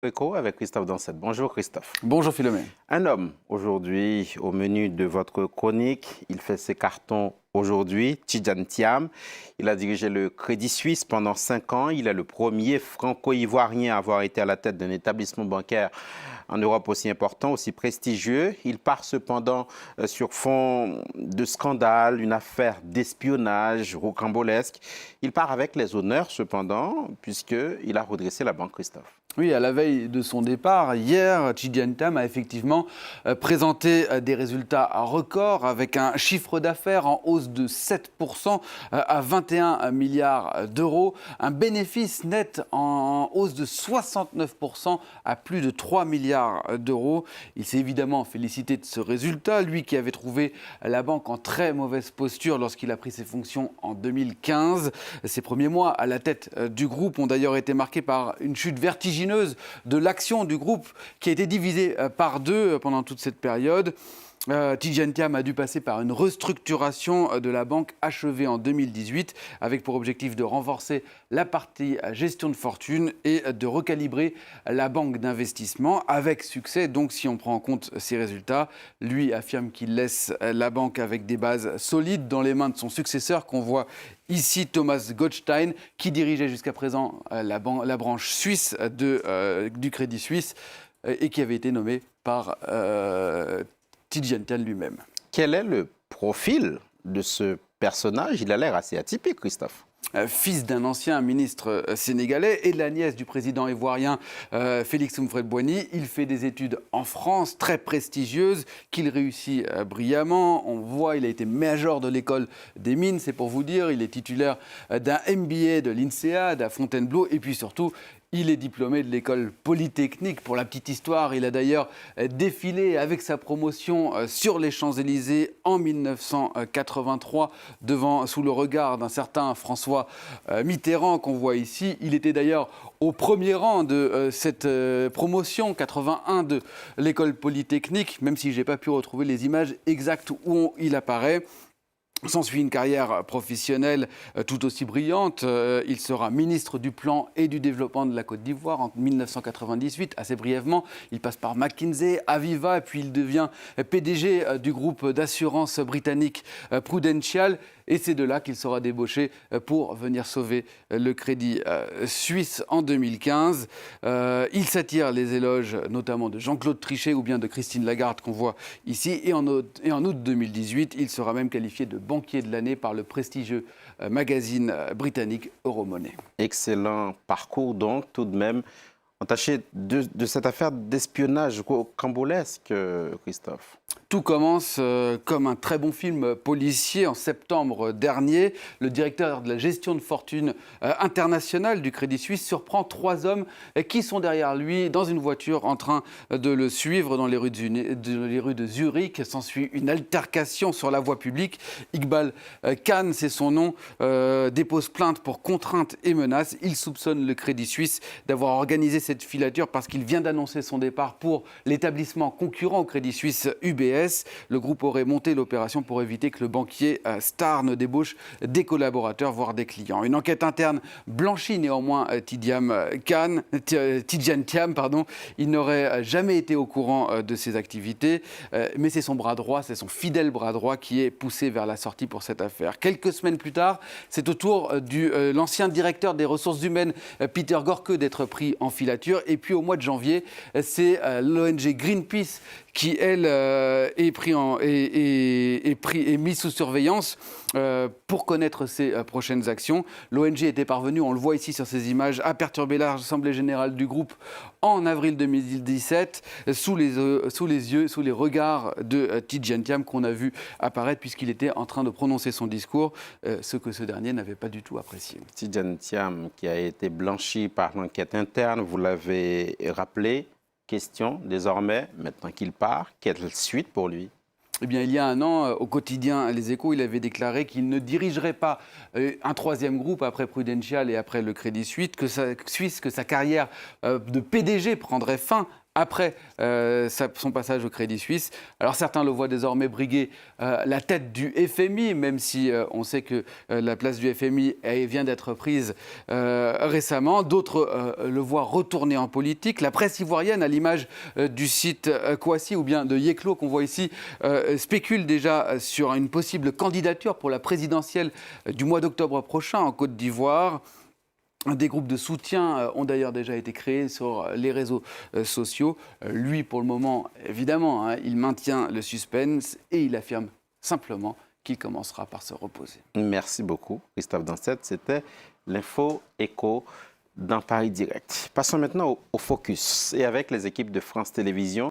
Écho avec Christophe Dansette. Bonjour Christophe. Bonjour Philomène. Un homme aujourd'hui au menu de votre chronique, il fait ses cartons aujourd'hui, Tidjane Thiam. Il a dirigé le Crédit Suisse pendant 5 ans. Il est le premier franco-ivoirien à avoir été à la tête d'un établissement bancaire en Europe aussi important, aussi prestigieux. Il part cependant sur fond de scandale, une affaire d'espionnage rocambolesque. Il part avec les honneurs cependant, puisqu'il a redressé la banque Christophe. Oui, à la veille de son départ, hier, Tidjane Thiam a effectivement présenté des résultats records avec un chiffre d'affaires en hausse de 7% à 21 milliards d'euros, un bénéfice net en hausse de 69% à plus de 3 milliards d'euros. Il s'est évidemment félicité de ce résultat, lui qui avait trouvé la banque en très mauvaise posture lorsqu'il a pris ses fonctions en 2015. Ses premiers mois à la tête du groupe ont d'ailleurs été marqués par une chute vertigineuse de l'action du groupe qui a été divisée par deux pendant toute cette période. Tidjane Thiam a dû passer par une restructuration de la banque achevée en 2018 avec pour objectif de renforcer la partie gestion de fortune et de recalibrer la banque d'investissement avec succès. Donc si on prend en compte ces résultats, lui affirme qu'il laisse la banque avec des bases solides dans les mains de son successeur qu'on voit ici, Thomas Gottstein, qui dirigeait jusqu'à présent la branche suisse du Crédit Suisse et qui avait été nommé par Tidjane Thiam lui-même. Quel est le profil de ce personnage? Il a l'air assez atypique, Christophe. Fils d'un ancien ministre sénégalais et de la nièce du président ivoirien Félix Houphouët-Boigny. Il fait des études en France très prestigieuses qu'il réussit brillamment. On voit, il a été major de l'école des mines, c'est pour vous dire. Il est titulaire d'un MBA de l'INSEAD à Fontainebleau et puis surtout, il est diplômé de l'école polytechnique. Pour la petite histoire, il a d'ailleurs défilé avec sa promotion sur les Champs-Élysées en 1983 sous le regard d'un certain François Mitterrand qu'on voit ici. Il était d'ailleurs au premier rang de cette promotion 81 de l'école polytechnique, même si je n'ai pas pu retrouver les images exactes où il apparaît. S'ensuit une carrière professionnelle tout aussi brillante. Il sera ministre du Plan et du Développement de la Côte d'Ivoire en 1998. Assez brièvement, il passe par McKinsey, Aviva, et puis il devient PDG du groupe d'assurance britannique Prudential. Et c'est de là qu'il sera débauché pour venir sauver le Crédit Suisse en 2015. Il s'attire les éloges notamment de Jean-Claude Trichet ou bien de Christine Lagarde qu'on voit ici. Et en août 2018, il sera même qualifié de banquier de l'année par le prestigieux magazine britannique Euromoney. Excellent parcours donc, tout de même, entaché de cette affaire d'espionnage rocambolesque, Christophe. Tout commence comme un très bon film policier en septembre dernier. Le directeur de la gestion de fortune internationale du Crédit Suisse surprend 3 hommes qui sont derrière lui dans une voiture en train de le suivre dans les rues de Zurich. S'ensuit une altercation sur la voie publique. Iqbal Khan, c'est son nom, dépose plainte pour contrainte et menace. Il soupçonne le Crédit Suisse d'avoir organisé cette filature parce qu'il vient d'annoncer son départ pour l'établissement concurrent au Crédit Suisse UBS. Le groupe aurait monté l'opération pour éviter que le banquier star ne débauche des collaborateurs, voire des clients. Une enquête interne blanchit néanmoins Tidjane Thiam. Il n'aurait jamais été au courant de ses activités, mais c'est son bras droit, c'est son fidèle bras droit qui est poussé vers la sortie pour cette affaire. Quelques semaines plus tard, c'est au tour de l'ancien directeur des ressources humaines, Peter Gorke, d'être pris en filature. Et puis au mois de janvier, c'est l'ONG Greenpeace qui, elle, est mise sous surveillance pour connaître ses prochaines actions. L'ONG était parvenue, on le voit ici sur ces images, à perturber l'Assemblée générale du groupe en avril 2017, sous les regards de Tidjane Thiam qu'on a vu apparaître puisqu'il était en train de prononcer son discours, ce que ce dernier n'avait pas du tout apprécié. Tidjane Thiam qui a été blanchi par l'enquête interne, vous l'avez rappelé. Question désormais, maintenant qu'il part, quelle suite pour lui? Eh bien, il y a un an, au quotidien Les Échos, il avait déclaré qu'il ne dirigerait pas un troisième groupe après Prudential et après le Crédit Suisse, que sa carrière de PDG prendrait fin après son passage au Crédit Suisse. Alors certains le voient désormais briguer la tête du FMI, même si on sait que la place du FMI vient d'être prise récemment. D'autres le voient retourner en politique. La presse ivoirienne, à l'image du site Kwasi ou bien de Yeklo qu'on voit ici, spécule déjà sur une possible candidature pour la présidentielle du mois d'octobre prochain en Côte d'Ivoire. Des groupes de soutien ont d'ailleurs déjà été créés sur les réseaux sociaux. Lui, pour le moment, évidemment, il maintient le suspense et il affirme simplement qu'il commencera par se reposer. Merci beaucoup, Christophe Dansette. C'était l'info écho dans Paris Direct. Passons maintenant au focus et avec les équipes de France Télévisions.